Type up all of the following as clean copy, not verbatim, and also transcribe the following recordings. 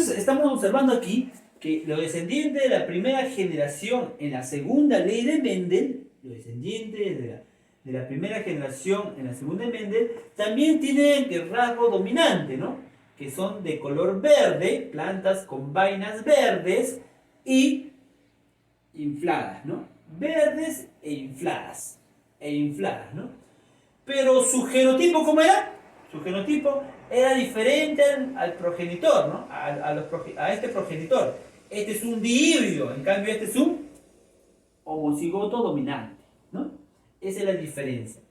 Entonces estamos observando aquí que los descendientes de la primera generación en la segunda ley de Mendel, los descendientes de la primera generación en la segunda de Mendel, también tienen el rasgo dominante, ¿no? Que son de color verde, plantas con vainas verdes y infladas, ¿no? Verdes e infladas, ¿no? Pero su genotipo, ¿cómo era? Su genotipo era diferente al progenitor, ¿no? A este progenitor. Este es un dihíbrido, en cambio este es un homocigoto dominante, ¿no? Esa es la diferencia.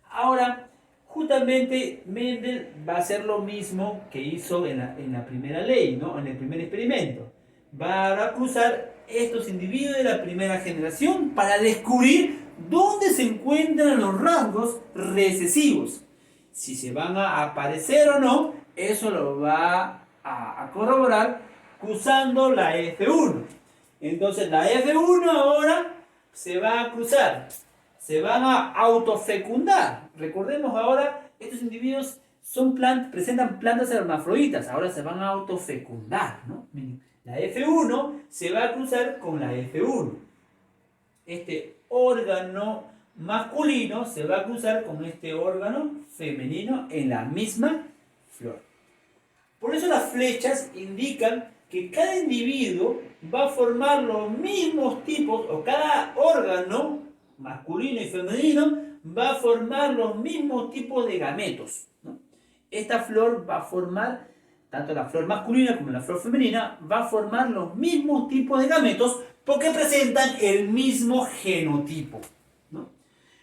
Ahora, justamente Mendel va a hacer lo mismo que hizo en la primera ley, ¿no? En el primer experimento. Va a cruzar estos individuos de la primera generación para descubrir dónde se encuentran los rasgos recesivos. Si se van a aparecer o no, eso lo va a corroborar cruzando la F1. Entonces la F1 ahora se va a cruzar, se van a autofecundar. Recordemos ahora, estos individuos presentan plantas hermafroditas, ahora se van a autofecundar, ¿no? La F1 se va a cruzar con la F1. Este órgano masculino se va a cruzar con este órgano femenino en la misma flor. Por eso las flechas indican que cada individuo va a formar los mismos tipos, o cada órgano masculino y femenino va a formar los mismos tipos de gametos, ¿no? Esta flor va a formar, tanto la flor masculina como la flor femenina, va a formar los mismos tipos de gametos porque presentan el mismo genotipo, ¿no?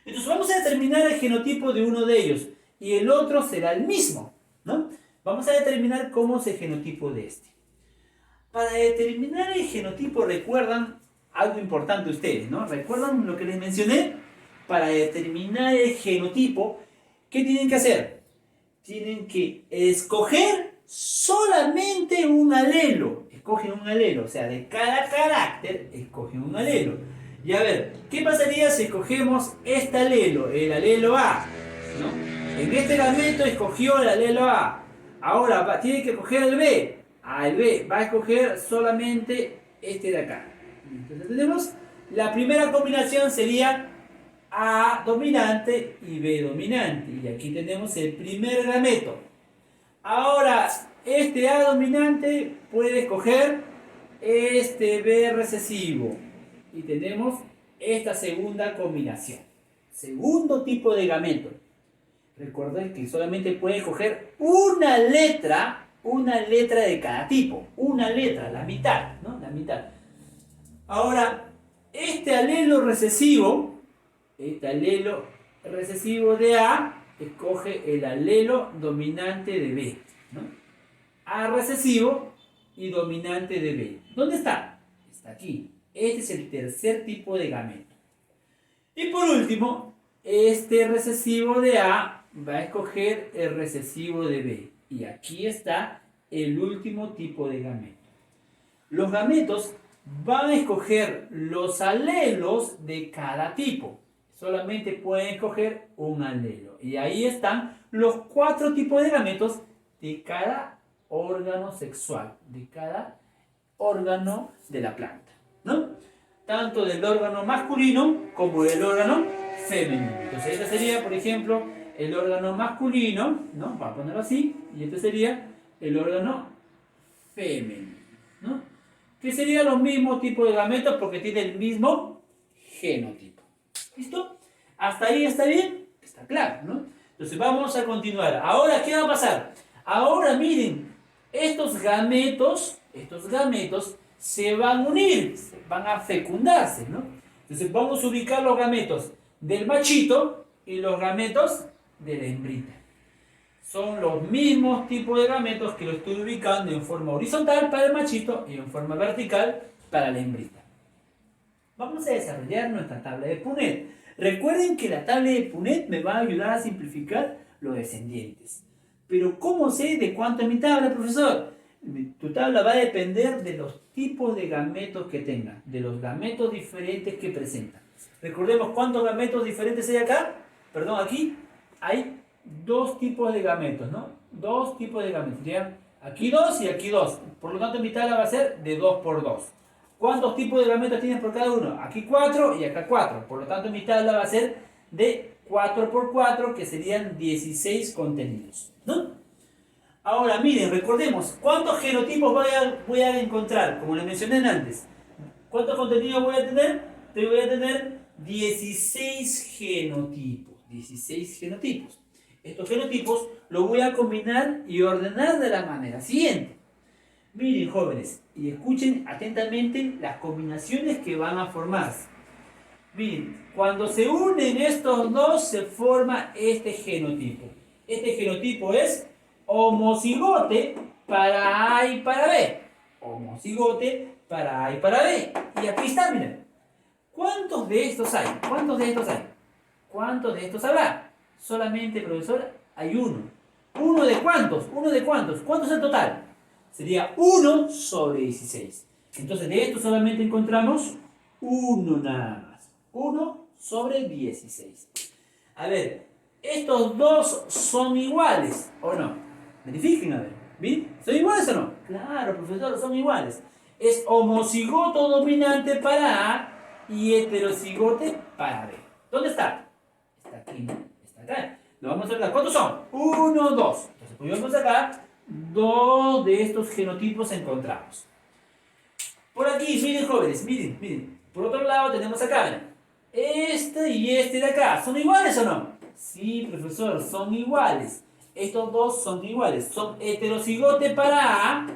Entonces vamos a determinar el genotipo de uno de ellos y el otro será el mismo, ¿no? Vamos a determinar cómo es el genotipo de este. Para determinar el genotipo, recuerdan algo importante ustedes, ¿no? ¿Recuerdan lo que les mencioné? Para determinar el genotipo, ¿qué tienen que hacer? Tienen que escoger solamente un alelo. Escogen un alelo, o sea, de cada carácter escogen un alelo. Y a ver, ¿qué pasaría si escogemos este alelo, el alelo A, ¿no? En este gameto escogió el alelo A. Ahora tiene que escoger el B. El B va a escoger solamente este de acá. Entonces tenemos la primera combinación sería A dominante y B dominante. Y aquí tenemos el primer gameto. Ahora, este A dominante puede escoger este B recesivo. Y tenemos esta segunda combinación. Segundo tipo de gameto. Recuerden que solamente puede escoger una letra de cada tipo. Una letra, la mitad, ¿no? La mitad. Ahora, este alelo recesivo de A, escoge el alelo dominante de B, ¿no? A recesivo y dominante de B. ¿Dónde está? Está aquí. Este es el tercer tipo de gameto. Y por último, este recesivo de A va a escoger el recesivo de B. Y aquí está el último tipo de gameto. Los gametos van a escoger los alelos de cada tipo. Solamente pueden escoger un alelo. Y ahí están los 4 tipos de gametos de cada órgano sexual, de cada órgano de la planta, ¿no? Tanto del órgano masculino como del órgano femenino. Entonces este sería, por ejemplo, el órgano masculino, ¿no? Vamos a ponerlo así. Y este sería el órgano femenino, ¿no? Que serían los mismos tipos de gametos porque tienen el mismo genotipo. ¿Listo? ¿Hasta ahí está bien? Está claro, ¿no? Entonces vamos a continuar. Ahora, ¿qué va a pasar? Ahora miren, estos gametos se van a unir, van a fecundarse, ¿no? Entonces vamos a ubicar los gametos del machito y los gametos de la hembrita. Son los mismos tipos de gametos que lo estoy ubicando en forma horizontal para el machito y en forma vertical para la hembrita. Vamos a desarrollar nuestra tabla de Punnett. Recuerden que la tabla de Punnett me va a ayudar a simplificar los descendientes. Pero ¿cómo sé de cuánto es mi tabla, profesor? Tu tabla va a depender de los tipos de gametos que tenga, de los gametos diferentes que presentan. Recordemos cuántos gametos diferentes hay acá. Perdón, aquí hay 2 tipos de gametos, ¿no? 2 tipos de gametos. ¿Ya? Aquí 2 y aquí 2. Por lo tanto, mi tabla va a ser de 2 por 2. ¿Cuántos tipos de gametas tienes por cada uno? Aquí 4 y acá 4. Por lo tanto, mi tabla va a ser de 4 por 4, que serían 16 contenidos, ¿no? Ahora, miren, recordemos, ¿cuántos genotipos voy a encontrar? Como les mencioné antes. ¿Cuántos contenidos voy a tener? Te voy a tener 16 genotipos. 16 genotipos. Estos genotipos los voy a combinar y ordenar de la manera siguiente. Miren, jóvenes, y escuchen atentamente las combinaciones que van a formarse. Miren, cuando se unen estos dos se forma este genotipo. Este genotipo es homocigote para A y para B. Homocigote para A y para B. Y aquí está, miren. ¿Cuántos de estos hay? ¿Cuántos de estos hay? ¿Cuántos de estos habrá? Solamente, profesor, hay uno. ¿Uno de cuántos? ¿Uno de cuántos? ¿Cuántos en total? Sería 1 sobre 16. Entonces de esto solamente encontramos uno nada más. 1 sobre 16. A ver, ¿estos dos son iguales o no? Verifiquen, a ver. ¿Bien? ¿Son iguales o no? Claro, profesor, son iguales. Es homocigoto dominante para A y heterocigote para B. ¿Dónde está? Está aquí, ¿no? Está acá. Lo vamos a ver. ¿Cuántos son? 1, 2. Entonces, pues vamos acá. 2 de estos genotipos encontramos. Por aquí, miren, jóvenes, miren, miren. Por otro lado tenemos acá, miren. Este y este de acá, ¿son iguales o no? Sí, profesor, son iguales. Estos dos son iguales. Son heterocigote para A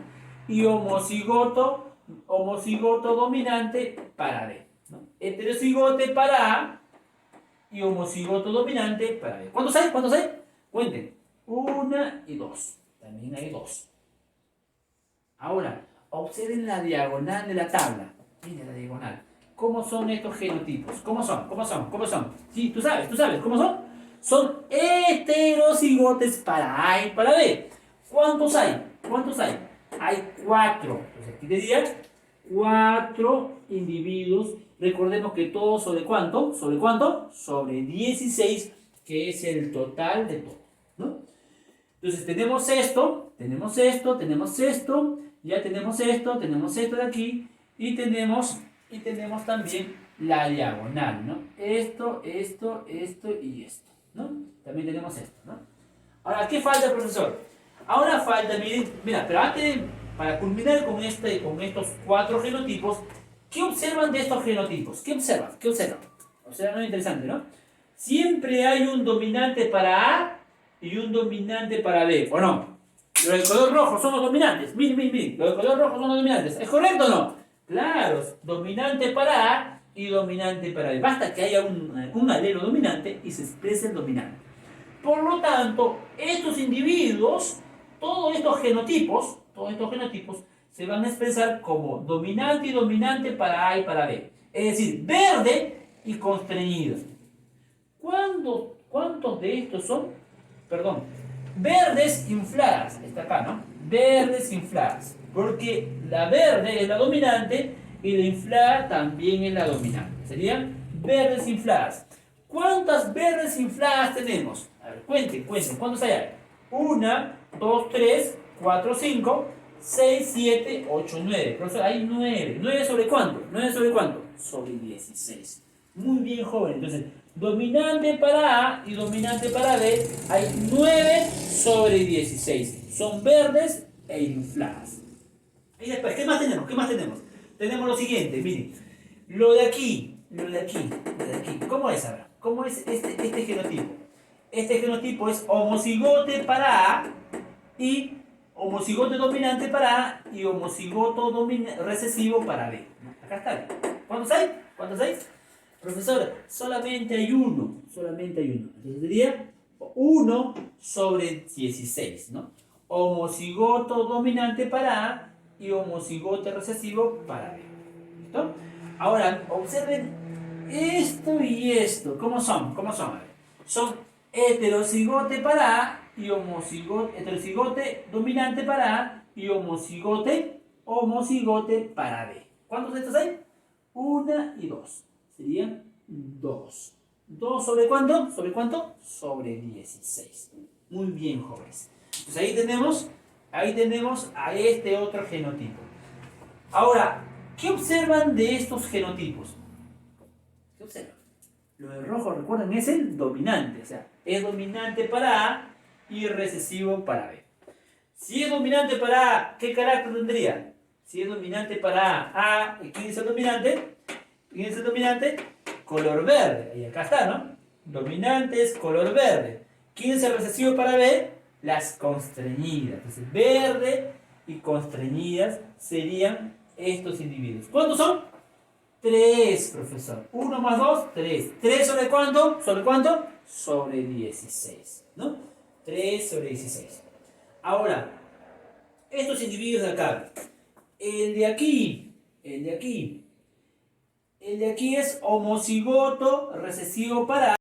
y homocigoto dominante para B, ¿no? Heterocigote para A y homocigoto dominante para B. ¿Cuántos hay? ¿Cuántos hay? Cuenten. 1 y 2. También hay 2. Ahora, observen la diagonal de la tabla. Miren la diagonal. ¿Cómo son estos genotipos? ¿Cómo son? ¿Cómo son? ¿Cómo son? Sí, tú sabes, ¿cómo son? Son heterocigotes para A y para B. ¿Cuántos hay? ¿Cuántos hay? Hay 4. Entonces aquí te diría 4 individuos. Recordemos que todo sobre cuánto. ¿Sobre cuánto? Sobre 16, que es el total de todo, ¿no? Entonces tenemos esto, tenemos esto, tenemos esto, ya tenemos esto de aquí, y tenemos también la diagonal, ¿no? Esto y esto, ¿no? También tenemos esto, ¿no? Ahora, ¿qué falta, profesor? Ahora falta, mira, pero antes, para culminar con estos 4 genotipos, ¿qué observan de estos genotipos? ¿Qué observan? ¿Qué observan? Observan algo interesante, ¿no? Siempre hay un dominante para A y un dominante para B, ¿o no? Los de color rojo son los dominantes. Miren. Los de color rojo son los dominantes. ¿Es correcto o no? Claro, dominante para A y dominante para B. Basta que haya un alelo dominante y se exprese el dominante. Por lo tanto, estos individuos, todos estos genotipos, se van a expresar como dominante y dominante para A y para B. Es decir, verde y constreñido. ¿Cuántos de estos son? Perdón, verdes infladas, está acá, ¿no? Verdes infladas, porque la verde es la dominante y la inflada también es la dominante. Serían verdes infladas. ¿Cuántas verdes infladas tenemos? A ver, cuenten, ¿cuántos hay? 1, 2, 3, 4, 5, 6, 7, 8, 9. Profesor, hay 9. ¿9 sobre cuánto? ¿9 sobre cuánto? Sobre 16. Muy bien, joven. Entonces, dominante para A y dominante para B, hay 9 sobre 16. Son verdes e infladas. Y después, ¿qué más tenemos? Tenemos lo siguiente, miren. Lo de aquí. ¿Cómo es ahora? ¿Cómo es este genotipo? Este genotipo es homocigote para A y homocigote dominante para A y homocigoto recesivo para B. Acá está. ¿Cuántos hay? Profesor, solamente hay uno. Entonces sería 1 sobre 16, ¿no? Homocigoto dominante para A y homocigote recesivo para B. ¿Listo? Ahora, observen esto y esto. ¿Cómo son? Son heterocigote para A y heterocigote dominante para A y homocigote para B. ¿Cuántos de estos hay? 1 y 2. Serían 2. ¿2 sobre cuánto? ¿Sobre cuánto? Sobre 16. Muy bien, jóvenes. Pues ahí tenemos Ahí tenemos a este otro genotipo. Ahora, ¿qué observan de estos genotipos? ¿Qué observan? Lo de rojo, recuerden, es el dominante. O sea, es dominante para A y recesivo para B. Si es dominante para A, ¿qué carácter tendría? Si es dominante para A, ¿quién es el dominante? ¿Quién es el dominante? Color verde. Y acá está, ¿no? Dominante es color verde. ¿Quién es el recesivo para B? Las constreñidas. Entonces, verde y constreñidas serían estos individuos. ¿Cuántos son? 3, profesor. 1 más 2, 3. ¿3 sobre cuánto? ¿Sobre cuánto? Sobre 16. ¿No? 3 sobre 16. Ahora, estos individuos de acá. El de aquí. El de aquí es homocigoto recesivo para